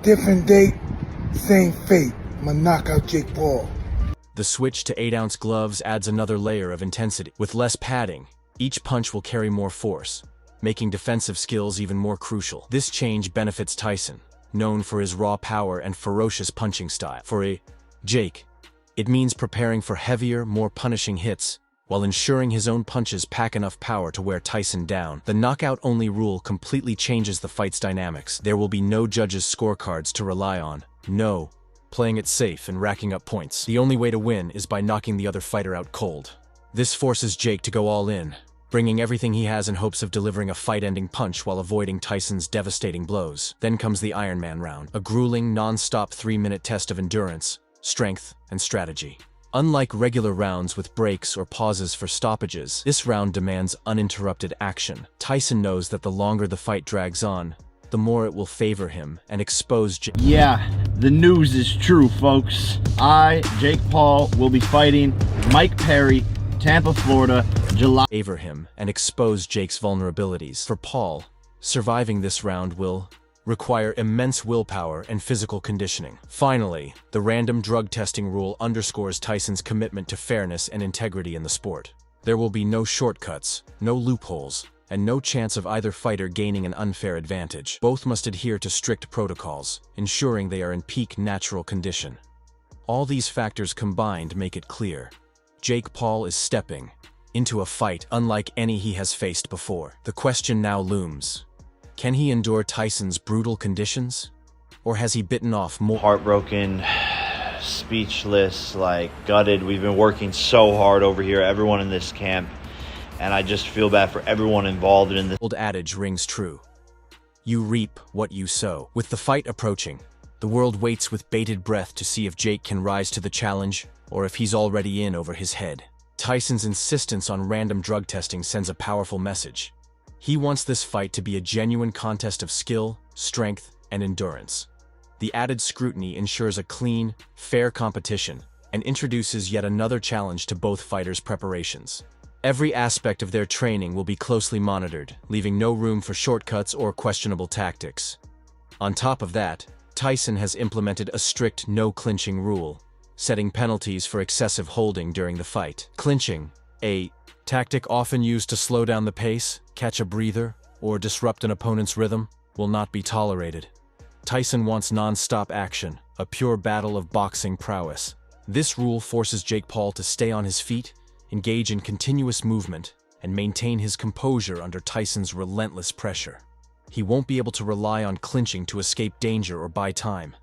Different date, same fate. I'ma knock out Jake Paul. The switch to 8-ounce gloves adds another layer of intensity. With less padding, each punch will carry more force, making defensive skills even more crucial. This change benefits Tyson, known for his raw power and ferocious punching style. For Jake, it means preparing for heavier, more punishing hits, while ensuring his own punches pack enough power to wear Tyson down. The knockout-only rule completely changes the fight's dynamics. There will be no judges' scorecards to rely on. No playing it safe and racking up points. The only way to win is by knocking the other fighter out cold. This forces Jake to go all in, bringing everything he has in hopes of delivering a fight-ending punch while avoiding Tyson's devastating blows. Then comes the Iron Man round, a grueling, non-stop 3-minute test of endurance, strength, and strategy. Unlike regular rounds with breaks or pauses for stoppages, this round demands uninterrupted action. Tyson knows that the longer the fight drags on, the more it will favor him and expose Jake. Yeah, the news is true, folks. Jake Paul, will be fighting Mike Perry, Tampa, Florida, July. Favor him and expose Jake's vulnerabilities. For Paul, surviving this round will require immense willpower and physical conditioning. Finally, the random drug testing rule underscores Tyson's commitment to fairness and integrity in the sport. There will be no shortcuts, no loopholes, and no chance of either fighter gaining an unfair advantage. Both must adhere to strict protocols, ensuring they are in peak natural condition. All these factors combined make it clear: Jake Paul is stepping into a fight unlike any he has faced before. The question now looms: can he endure Tyson's brutal conditions? Or has he bitten off more? Heartbroken, speechless, like gutted. We've been working so hard over here, everyone in this camp, and I just feel bad for everyone involved in this. Old adage rings true: you reap what you sow. With the fight approaching, the world waits with bated breath to see if Jake can rise to the challenge or if he's already in over his head. Tyson's insistence on random drug testing sends a powerful message. He wants this fight to be a genuine contest of skill, strength, and endurance. The added scrutiny ensures a clean, fair competition and introduces yet another challenge to both fighters' preparations. Every aspect of their training will be closely monitored, leaving no room for shortcuts or questionable tactics. On top of that, Tyson has implemented a strict no-clinching rule, setting penalties for excessive holding during the fight. Clinching, a tactic often used to slow down the pace, catch a breather, or disrupt an opponent's rhythm, will not be tolerated. Tyson wants non-stop action, a pure battle of boxing prowess. This rule forces Jake Paul to stay on his feet, engage in continuous movement, and maintain his composure under Tyson's relentless pressure. He won't be able to rely on clinching to escape danger or buy time.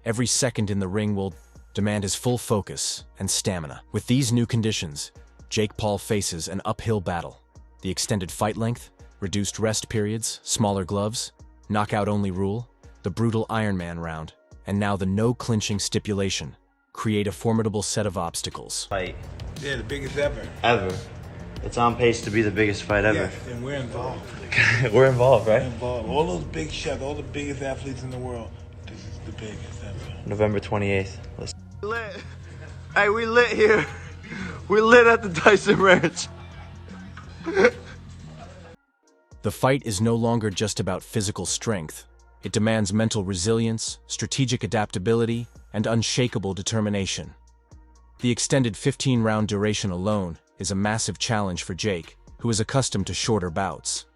Every second in the ring will demand his full focus and stamina. With these new conditions, Jake Paul faces an uphill battle. The extended fight length, reduced rest periods, smaller gloves, knockout-only rule, the brutal Iron Man round, and now the no-clinching stipulation create a formidable set of obstacles. Fight. Yeah, the biggest ever. Ever. It's on pace to be the biggest fight ever. Yes, and we're involved. We're involved, We're right? involved. All those big shots, all the biggest athletes in the world, this is the biggest ever. November 28th. Lit. Hey, we lit here. We lit at the Tyson Ranch. The fight is no longer just about physical strength. It demands mental resilience, strategic adaptability, and unshakable determination. The extended 15-round duration alone is a massive challenge for Jake, who is accustomed to shorter bouts.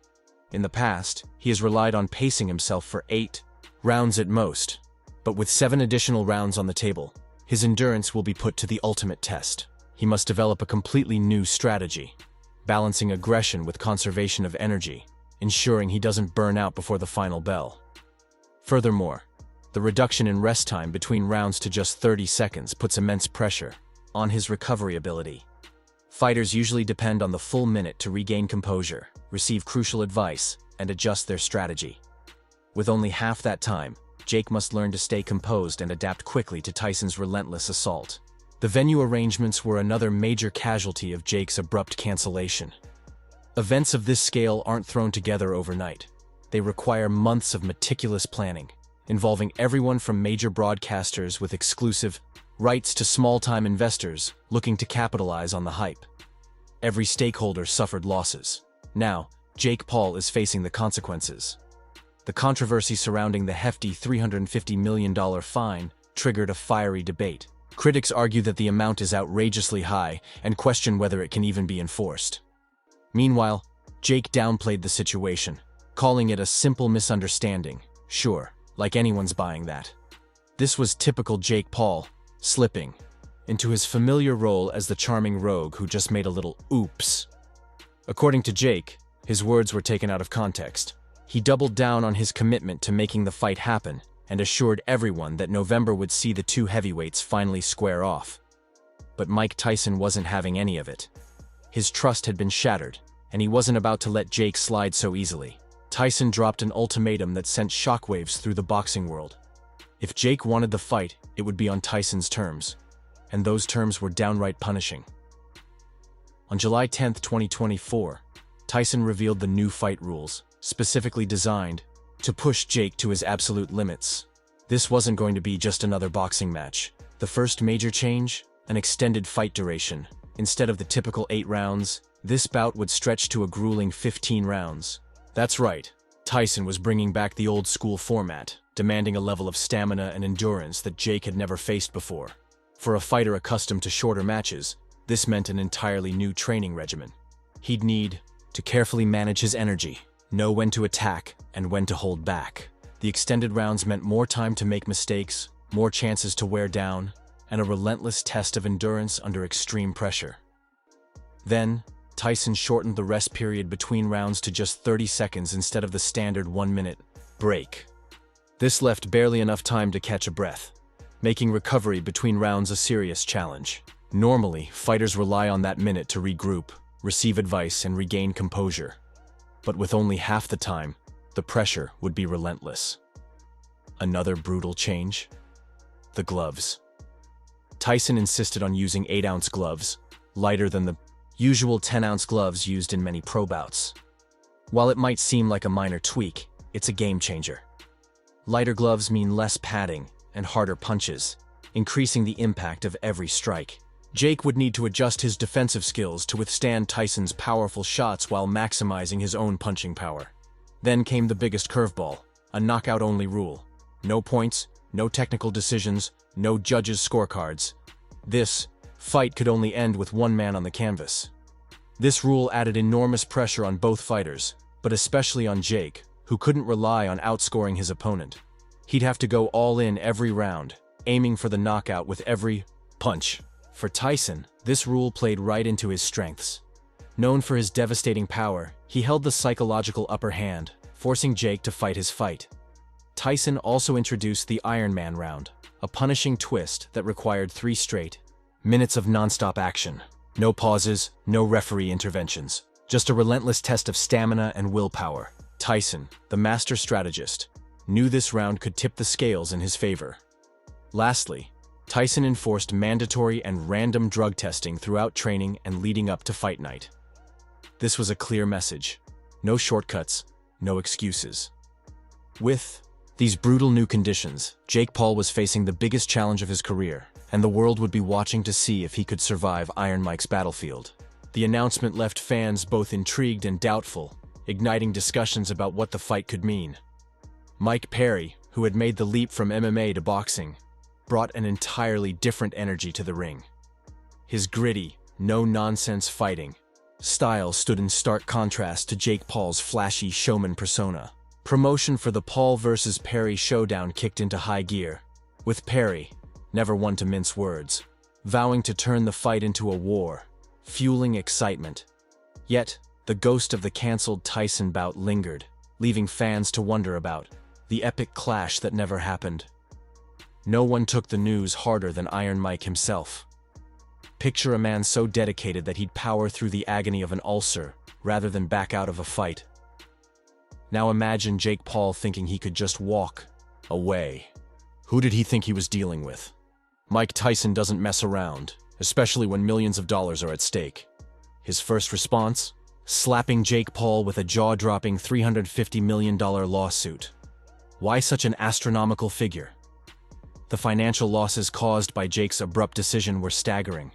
In the past, he has relied on pacing himself for 8 rounds at most, but with 7 additional rounds on the table, his endurance will be put to the ultimate test. He must develop a completely new strategy, balancing aggression with conservation of energy, ensuring he doesn't burn out before the final bell. Furthermore, the reduction in rest time between rounds to just 30 seconds puts immense pressure on his recovery ability. Fighters usually depend on the full minute to regain composure, receive crucial advice, and adjust their strategy. With only half that time, Jake must learn to stay composed and adapt quickly to Tyson's relentless assault. The venue arrangements were another major casualty of Jake's abrupt cancellation. Events of this scale aren't thrown together overnight. They require months of meticulous planning, involving everyone from major broadcasters with exclusive rights to small-time investors looking to capitalize on the hype. Every stakeholder suffered losses. Now, Jake Paul is facing the consequences. The controversy surrounding the hefty $350 million fine triggered a fiery debate. Critics argue that the amount is outrageously high and question whether it can even be enforced. Meanwhile, Jake downplayed the situation, calling it a simple misunderstanding. Sure, like anyone's buying that. This was typical Jake Paul, slipping into his familiar role as the charming rogue who just made a little oops. According to Jake, his words were taken out of context. He doubled down on his commitment to making the fight happen and assured everyone that November would see the two heavyweights finally square off. But Mike Tyson wasn't having any of it. His trust had been shattered, and he wasn't about to let Jake slide so easily. Tyson dropped an ultimatum that sent shockwaves through the boxing world. If Jake wanted the fight, it would be on Tyson's terms, and those terms were downright punishing. On July 10, 2024, Tyson revealed the new fight rules, specifically designed to push Jake to his absolute limits. This wasn't going to be just another boxing match. The first major change? An extended fight duration. Instead of the typical 8 rounds, this bout would stretch to a grueling 15 rounds. That's right, Tyson was bringing back the old school format, demanding a level of stamina and endurance that Jake had never faced before. For a fighter accustomed to shorter matches, this meant an entirely new training regimen. He'd need to carefully manage his energy, know when to attack and when to hold back. The extended rounds meant more time to make mistakes, more chances to wear down, and a relentless test of endurance under extreme pressure. Then, Tyson shortened the rest period between rounds to just 30 seconds instead of the standard 1-minute break. This left barely enough time to catch a breath, making recovery between rounds a serious challenge. Normally, fighters rely on that minute to regroup, receive advice, and regain composure. But with only half the time, the pressure would be relentless. Another brutal change? The gloves. Tyson insisted on using 8-ounce gloves, lighter than the usual 10-ounce gloves used in many pro bouts. While it might seem like a minor tweak, it's a game changer. Lighter gloves mean less padding and harder punches, increasing the impact of every strike. Jake would need to adjust his defensive skills to withstand Tyson's powerful shots while maximizing his own punching power. Then came the biggest curveball, a knockout-only rule. No points, no technical decisions, no judges' scorecards. This fight could only end with one man on the canvas. This rule added enormous pressure on both fighters, but especially on Jake, who couldn't rely on outscoring his opponent. He'd have to go all in every round, aiming for the knockout with every punch. For Tyson, this rule played right into his strengths. Known for his devastating power, he held the psychological upper hand, forcing Jake to fight his fight. Tyson also introduced the Iron Man round, a punishing twist that required 3 straight minutes of nonstop action. No pauses, no referee interventions. Just a relentless test of stamina and willpower. Tyson, the master strategist, knew this round could tip the scales in his favor. Lastly, Tyson enforced mandatory and random drug testing throughout training and leading up to fight night. This was a clear message. No shortcuts, no excuses. With these brutal new conditions, Jake Paul was facing the biggest challenge of his career, and the world would be watching to see if he could survive Iron Mike's battlefield. The announcement left fans both intrigued and doubtful, igniting discussions about what the fight could mean. Mike Perry, who had made the leap from MMA to boxing, brought an entirely different energy to the ring. His gritty, no-nonsense fighting style stood in stark contrast to Jake Paul's flashy showman persona. Promotion for the Paul vs. Perry showdown kicked into high gear, with Perry, never one to mince words, vowing to turn the fight into a war, fueling excitement. Yet, the ghost of the cancelled Tyson bout lingered, leaving fans to wonder about the epic clash that never happened. No one took the news harder than Iron Mike himself. Picture a man so dedicated that he'd power through the agony of an ulcer rather than back out of a fight. Now imagine Jake Paul thinking he could just walk away. Who did he think he was dealing with? Mike Tyson doesn't mess around, especially when millions of dollars are at stake. His first response? Slapping Jake Paul with a jaw-dropping $350 million lawsuit. Why such an astronomical figure? The financial losses caused by Jake's abrupt decision were staggering.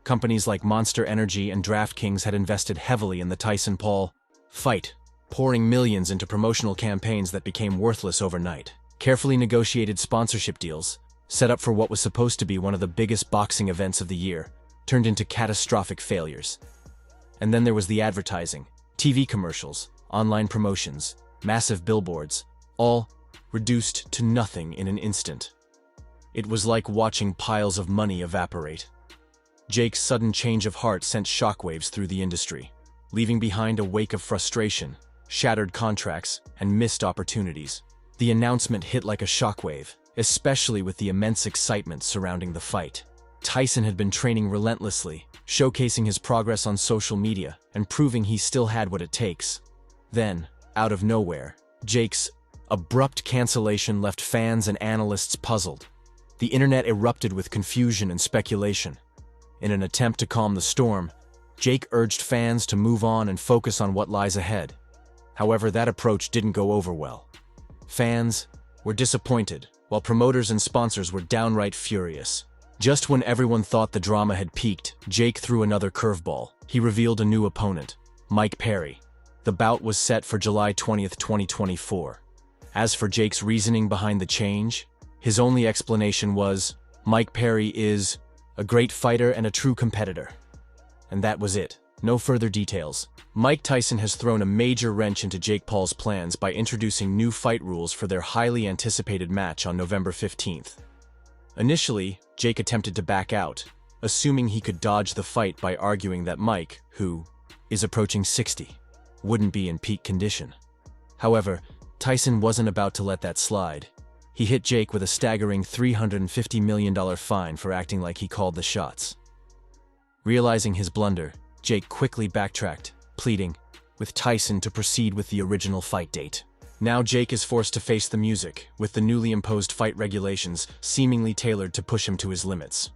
Companies like Monster Energy and DraftKings had invested heavily in the Tyson-Paul fight, pouring millions into promotional campaigns that became worthless overnight. Carefully negotiated sponsorship deals, set up for what was supposed to be one of the biggest boxing events of the year, turned into catastrophic failures. And then there was the advertising, TV commercials, online promotions, massive billboards, all reduced to nothing in an instant. It was like watching piles of money evaporate. Jake's sudden change of heart sent shockwaves through the industry, leaving behind a wake of frustration, shattered contracts, and missed opportunities. The announcement hit like a shockwave, especially with the immense excitement surrounding the fight. Tyson had been training relentlessly, showcasing his progress on social media and proving he still had what it takes. Then, out of nowhere, Jake's abrupt cancellation left fans and analysts puzzled. The internet erupted with confusion and speculation. In an attempt to calm the storm, Jake urged fans to move on and focus on what lies ahead. However, that approach didn't go over well. Fans were disappointed, while promoters and sponsors were downright furious. Just when everyone thought the drama had peaked, Jake threw another curveball. He revealed a new opponent, Mike Perry. The bout was set for July 20th, 2024. As for Jake's reasoning behind the change, his only explanation was, Mike Perry is a great fighter and a true competitor. And that was it. No further details. Mike Tyson has thrown a major wrench into Jake Paul's plans by introducing new fight rules for their highly anticipated match on November 15th. Initially, Jake attempted to back out, assuming he could dodge the fight by arguing that Mike, who is approaching 60, wouldn't be in peak condition. However, Tyson wasn't about to let that slide. He hit Jake with a staggering $350 million fine for acting like he called the shots. Realizing his blunder, Jake quickly backtracked, pleading with Tyson to proceed with the original fight date. Now Jake is forced to face the music, with the newly imposed fight regulations seemingly tailored to push him to his limits.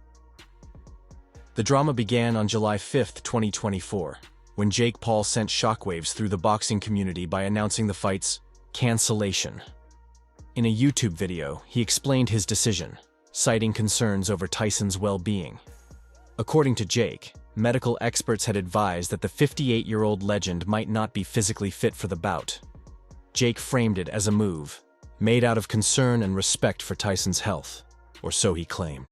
The drama began on July 5th, 2024, when Jake Paul sent shockwaves through the boxing community by announcing the fight's cancellation. In a YouTube video, he explained his decision, citing concerns over Tyson's well-being. According to Jake, medical experts had advised that the 58-year-old legend might not be physically fit for the bout. Jake framed it as a move, made out of concern and respect for Tyson's health, or so he claimed.